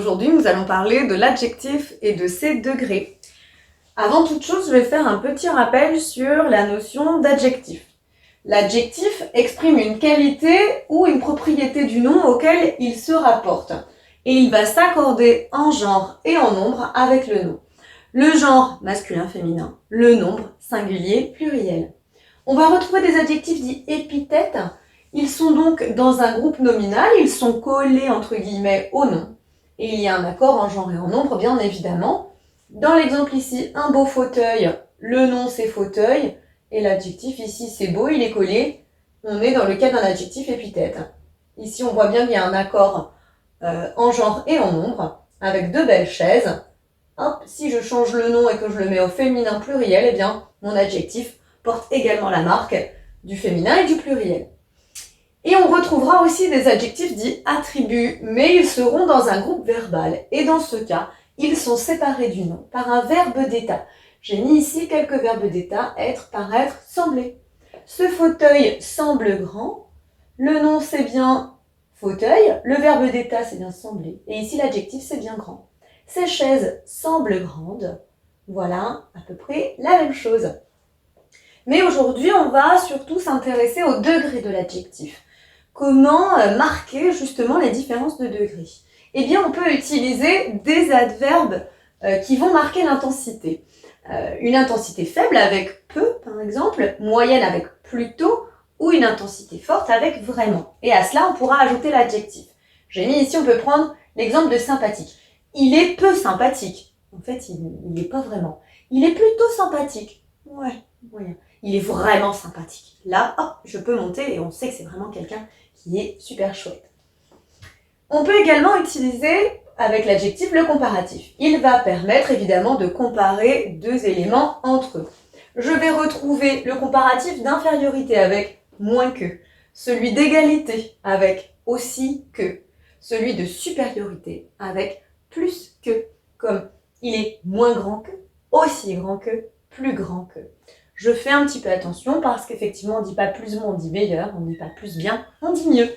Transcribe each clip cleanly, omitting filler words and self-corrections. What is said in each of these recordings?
aujourd'hui nous allons parler de l'adjectif et de ses degrés. Avant toute chose, je vais faire un petit rappel sur la notion d'adjectif. L'adjectif exprime une qualité ou une propriété du nom auquel il se rapporte. Et il va s'accorder en genre et en nombre avec le nom. Le genre masculin-féminin, le nombre singulier pluriel. On va retrouver des adjectifs dits épithètes. Ils sont donc dans un groupe nominal, ils sont collés entre guillemets au nom. Et il y a un accord en genre et en nombre, bien évidemment. Dans l'exemple ici, un beau fauteuil, le nom c'est fauteuil, et l'adjectif ici c'est beau, il est collé. On est dans le cas d'un adjectif épithète. Ici on voit bien qu'il y a un accord en genre et en nombre, avec deux belles chaises. Hop, si je change le nom et que je le mets au féminin pluriel, eh bien mon adjectif porte également la marque du féminin et du pluriel. Et on retrouvera aussi des adjectifs dits attributs, mais ils seront dans un groupe verbal. Et dans ce cas, ils sont séparés du nom par un verbe d'état. J'ai mis ici quelques verbes d'état, être, paraître, sembler. Ce fauteuil semble grand. Le nom c'est bien fauteuil. Le verbe d'état c'est bien sembler. Et ici l'adjectif c'est bien grand. Ces chaises semblent grandes. Voilà à peu près la même chose. Mais aujourd'hui, on va surtout s'intéresser au degré de l'adjectif. Comment marquer justement les différences de degré? Eh bien, on peut utiliser des adverbes qui vont marquer l'intensité. Une intensité faible avec peu, par exemple, moyenne avec plutôt, ou une intensité forte avec vraiment. Et à cela, on pourra ajouter l'adjectif. J'ai mis ici, on peut prendre l'exemple de sympathique. Il est peu sympathique. En fait, il n'est pas vraiment. Il est plutôt sympathique. Ouais, moyen. Il est vraiment sympathique. Là, hop, je peux monter et on sait que c'est vraiment quelqu'un qui est super chouette. On peut également utiliser avec l'adjectif le comparatif. Il va permettre évidemment de comparer deux éléments entre eux. Je vais retrouver le comparatif d'infériorité avec moins que, celui d'égalité avec aussi que, celui de supériorité avec plus que, comme il est moins grand que, aussi grand que, plus grand que. Je fais un petit peu attention parce qu'effectivement on ne dit pas plus bon, on dit meilleur, on ne dit pas plus bien, on dit mieux.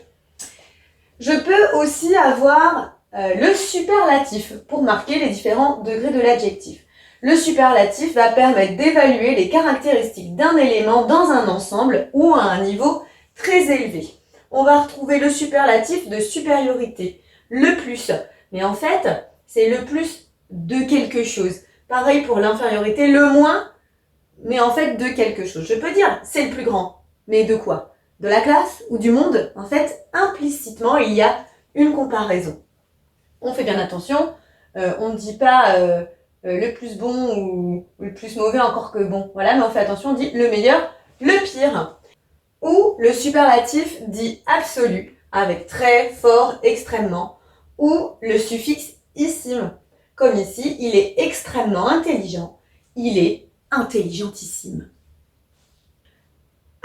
Je peux aussi avoir le superlatif pour marquer les différents degrés de l'adjectif. Le superlatif va permettre d'évaluer les caractéristiques d'un élément dans un ensemble ou à un niveau très élevé. On va retrouver le superlatif de supériorité, le plus. Mais en fait, c'est le plus de quelque chose. Pareil pour l'infériorité, le moins, mais en fait de quelque chose. Je peux dire c'est le plus grand, mais de quoi? De la classe ou du monde? En fait, implicitement, il y a une comparaison. On fait bien attention, on ne dit pas le plus bon ou le plus mauvais encore que bon. Voilà, mais on fait attention, on dit le meilleur, le pire. Ou le superlatif dit absolu, avec très, fort, extrêmement. Ou le suffixe issime, comme ici, il est extrêmement intelligent, il est intelligentissime.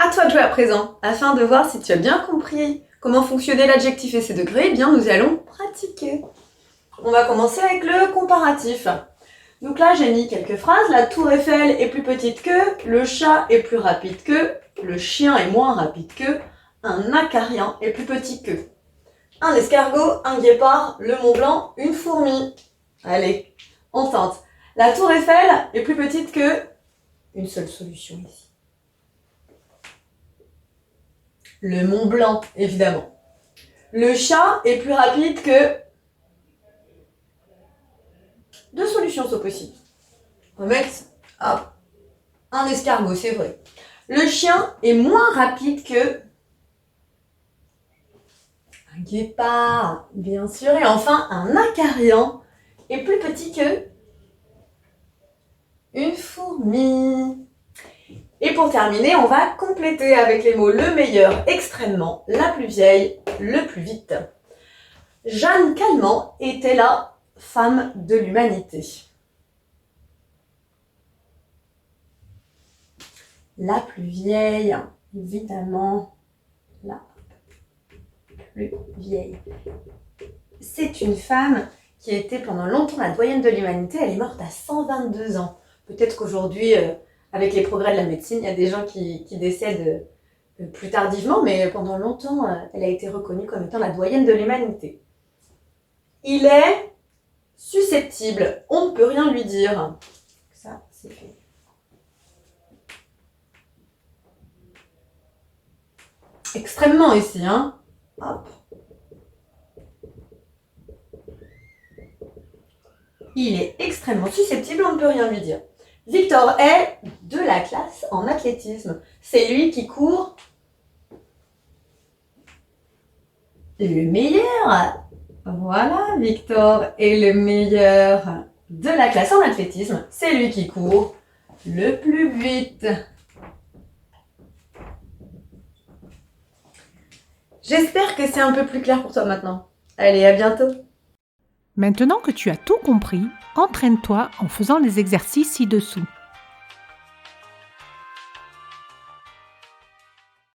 À toi de jouer à présent, afin de voir si tu as bien compris comment fonctionnait l'adjectif et ses degrés, eh bien nous allons pratiquer. On va commencer avec le comparatif. Donc là j'ai mis quelques phrases, la tour Eiffel est plus petite que, le chat est plus rapide que, le chien est moins rapide que, un acarien est plus petit que. Un escargot, un guépard, le Mont Blanc, une fourmi. Allez, on tente. La tour Eiffel est plus petite que, une seule solution ici. Le Mont Blanc, évidemment. Le chat est plus rapide que... Deux solutions sont possibles. On va mettre un escargot, c'est vrai. Le chien est moins rapide que... un guépard, bien sûr. Et enfin, un acarian est plus petit que... une fourmi. Et pour terminer, on va compléter avec les mots le meilleur, extrêmement, la plus vieille, le plus vite. Jeanne Calment était la femme de l'humanité. La plus vieille, évidemment, la plus vieille. C'est une femme qui a été pendant longtemps la doyenne de l'humanité. Elle est morte à 122 ans. Peut-être qu'aujourd'hui... avec les progrès de la médecine, il y a des gens qui décèdent plus tardivement, mais pendant longtemps, elle a été reconnue comme étant la doyenne de l'humanité. Il est susceptible, on ne peut rien lui dire. Ça, c'est fait. Extrêmement ici, hein. Hop. Il est extrêmement susceptible, on ne peut rien lui dire. Victor est de la classe en athlétisme. C'est lui qui court le meilleur. Voilà, Victor est le meilleur de la classe en athlétisme. C'est lui qui court le plus vite. J'espère que c'est un peu plus clair pour toi maintenant. Allez, à bientôt. Maintenant que tu as tout compris, entraîne-toi en faisant les exercices ci-dessous.